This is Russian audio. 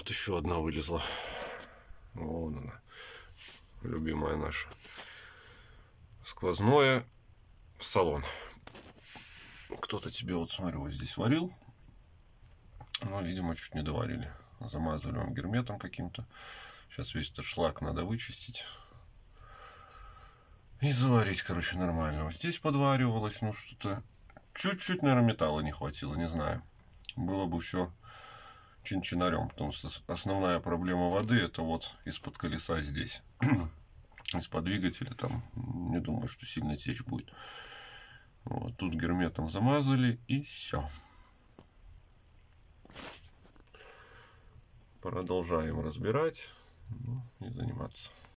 Вот еще одна вылезла. Вон она. Любимая наша. Сквозное в салон. Кто-то тебе, вот смотрю, вот здесь варил. Но, видимо, чуть не доварили. Замазали вам герметом каким-то. Сейчас весь этот шлак надо вычистить. И заварить, короче, нормально. Вот здесь подваривалось, ну что-то... Чуть-чуть, наверное, металла не хватило, не знаю. Было бы все чин-чинарем, потому что основная проблема воды это вот из-под колеса здесь. Из-под двигателя там не думаю, что сильно течь будет. Вот, тут герметом замазали и все. Продолжаем разбирать и заниматься.